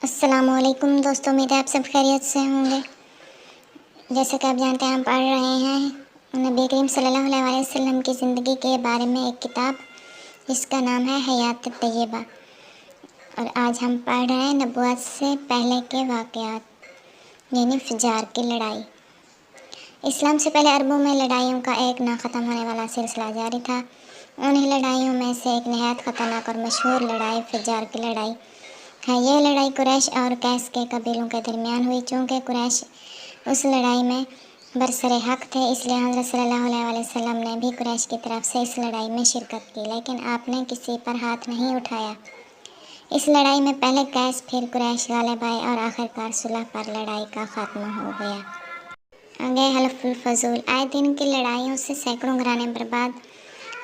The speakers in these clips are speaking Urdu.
السلام علیکم دوستوں، امید ہے آپ سب خیریت سے ہوں گے۔ جیسا کہ آپ جانتے ہیں، ہم پڑھ رہے ہیں نبی کریم صلی اللہ علیہ وسلم کی زندگی کے بارے میں ایک کتاب جس کا نام ہے حیات طیبہ، اور آج ہم پڑھ رہے ہیں نبوت سے پہلے کے واقعات، یعنی فجار کی لڑائی۔ اسلام سے پہلے عربوں میں لڑائیوں کا ایک نہ ختم ہونے والا سلسلہ جاری تھا۔ انہی لڑائیوں میں سے ایک نہایت خطرناک اور مشہور لڑائی فجار کی لڑائی ہے۔ یہ لڑائی قریش اور قیس کے قبیلوں کے درمیان ہوئی۔ چونکہ قریش اس لڑائی میں برسر حق تھے، اس لیے حضرت صلی اللہ علیہ وسلم نے بھی قریش کی طرف سے اس لڑائی میں شرکت کی، لیکن آپ نے کسی پر ہاتھ نہیں اٹھایا۔ اس لڑائی میں پہلے قیس، پھر قریش غالب آئے اور آخرکار صلح پر لڑائی کا خاتمہ ہو گیا۔ آگے حلف الفضول۔ آئے دن کی لڑائیوں سے سینکڑوں گھرانے برباد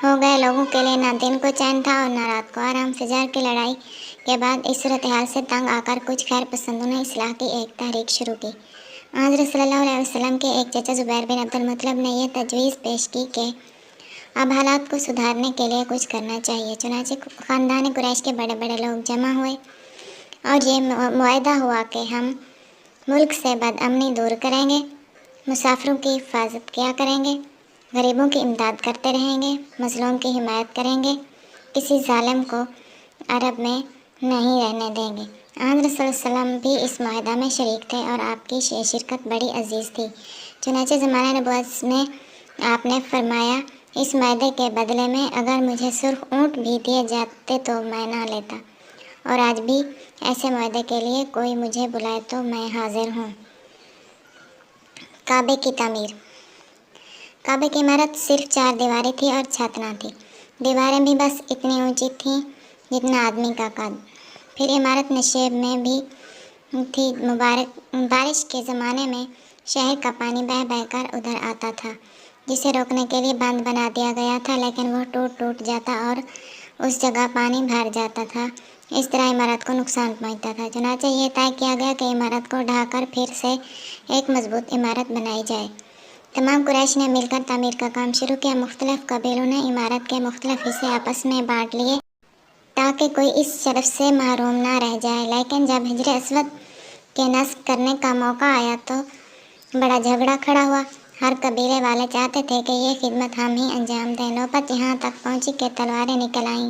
ہو گئے۔ لوگوں کے لیے نہ دن کو چین تھا اور نہ رات کو آرام۔ فجار کی لڑائی کے بعد اس صورتحال سے تنگ آ کر کچھ خیر پسندوں نے اصلاح کی ایک تحریک شروع کی۔ حضرت صلی اللہ علیہ وسلم کے ایک چچا زبیر بن عبد المطلب نے یہ تجویز پیش کی کہ اب حالات کو سدھارنے کے لیے کچھ کرنا چاہیے۔ چنانچہ خاندان قریش کے بڑے بڑے لوگ جمع ہوئے اور یہ معاہدہ ہوا کہ ہم ملک سے بدامنی دور کریں گے، مسافروں کی حفاظت کیا کریں گے، غریبوں کی امداد کرتے رہیں گے، مظلوم کی حمایت کریں گے، کسی ظالم کو عرب میں نہیں رہنے دیں گے۔ حضرت صلی اللہ علیہ وسلم بھی اس معاہدہ میں شریک تھے اور آپ کی شرکت بڑی عزیز تھی۔ چنانچہ زمانہ نبوت میں آپ نے فرمایا، اس معاہدے کے بدلے میں اگر مجھے سرخ اونٹ بھی دیے جاتے تو میں نہ لیتا، اور آج بھی ایسے معاہدے کے لیے کوئی مجھے بلائے تو میں حاضر ہوں۔ کعبے کی تعمیر۔ کعبے کی عمارت صرف 4 دیواریں تھی اور چھت نہ تھی۔ دیواریں بھی بس اتنی اونچی تھیں جتنا آدمی کا قد۔ پھر عمارت نشیب میں بھی تھی۔ بارش کے زمانے میں شہر کا پانی بہہ بہہ کر ادھر آتا تھا، جسے روکنے کے لیے بند بنا دیا گیا تھا، لیکن وہ ٹوٹ جاتا اور اس جگہ پانی بھر جاتا تھا۔ اس طرح عمارت کو نقصان پہنچتا تھا۔ چنانچہ یہ طے کیا گیا کہ عمارت کو ڈھا کر پھر سے ایک مضبوط عمارت بنائی جائے۔ تمام قریش نے مل کر تعمیر کا کام شروع کیا۔ مختلف قبیلوں نے عمارت کے مختلف حصے آپس میں بانٹ لیے تاکہ کوئی اس شرف سے محروم نہ رہ جائے، لیکن جب حجر اسود کے نصب کرنے کا موقع آیا تو بڑا جھگڑا کھڑا ہوا۔ ہر قبیلے والے چاہتے تھے کہ یہ خدمت ہم ہی انجام دیں۔ نوبت یہاں تک پہنچی کہ تلواریں نکل آئیں۔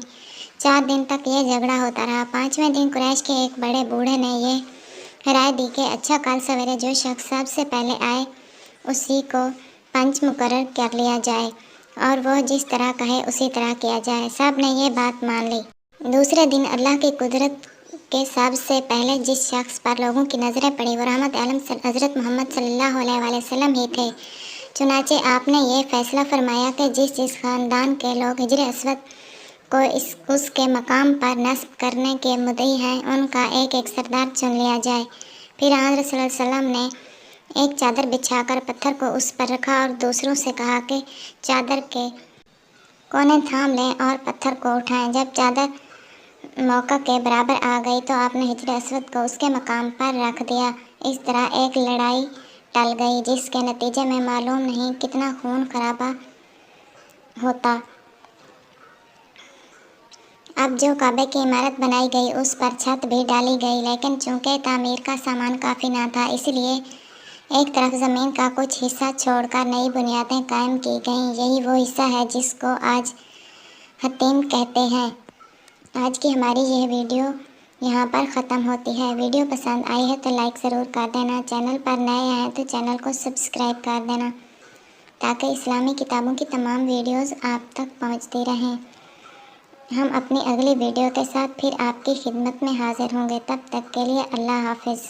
4 دن تک یہ جھگڑا ہوتا رہا۔ 5ویں دن قریش کے ایک بڑے بوڑھے نے یہ رائے دی کہ اچھا، کل سویرے جو شخص سب سے پہلے آئے اسی کو پنچ مقرر کر لیا جائے اور وہ جس طرح کہے اسی طرح کیا جائے۔ سب نے یہ بات مان لی۔ دوسرے دن اللہ کی قدرت کے سب سے پہلے جس شخص پر لوگوں کی نظریں پڑی وہ رحمت عالم حضرت محمد صلی اللہ علیہ وسلم ہی تھے۔ چنانچہ آپ نے یہ فیصلہ فرمایا کہ جس خاندان کے لوگ حجر اسود کو اس کے مقام پر نصب کرنے کے مدعی ہیں، ان کا ایک ایک سردار چن لیا جائے۔ پھر حضرت صلی اللہ علیہ وسلم نے ایک چادر بچھا کر پتھر کو اس پر رکھا اور دوسروں سے کہا کہ چادر کے کونے تھام لیں اور پتھر کو اٹھائیں۔ جب چادر موقع کے برابر آ گئی تو آپ نے حجر اسود کو اس کے مقام پر رکھ دیا۔ اس طرح ایک لڑائی ٹل گئی جس کے نتیجے میں معلوم نہیں کتنا خون خرابہ ہوتا۔ اب جو کعبے کی عمارت بنائی گئی اس پر چھت بھی ڈالی گئی، لیکن چونکہ تعمیر کا سامان کافی نہ تھا، اس لیے ایک طرف زمین کا کچھ حصہ چھوڑ کر نئی بنیادیں قائم کی گئیں۔ یہی وہ حصہ ہے جس کو آج حطیم کہتے ہیں۔ آج کی ہماری یہ ویڈیو یہاں پر ختم ہوتی ہے۔ ویڈیو پسند آئی ہے تو لائک ضرور کر دینا۔ چینل پر نئے ہیں تو چینل کو سبسکرائب کر دینا تاکہ اسلامی کتابوں کی تمام ویڈیوز آپ تک پہنچتی رہیں۔ ہم اپنی اگلی ویڈیو کے ساتھ پھر آپ کی خدمت میں حاضر ہوں گے۔ تب تک کے لیے اللہ حافظ۔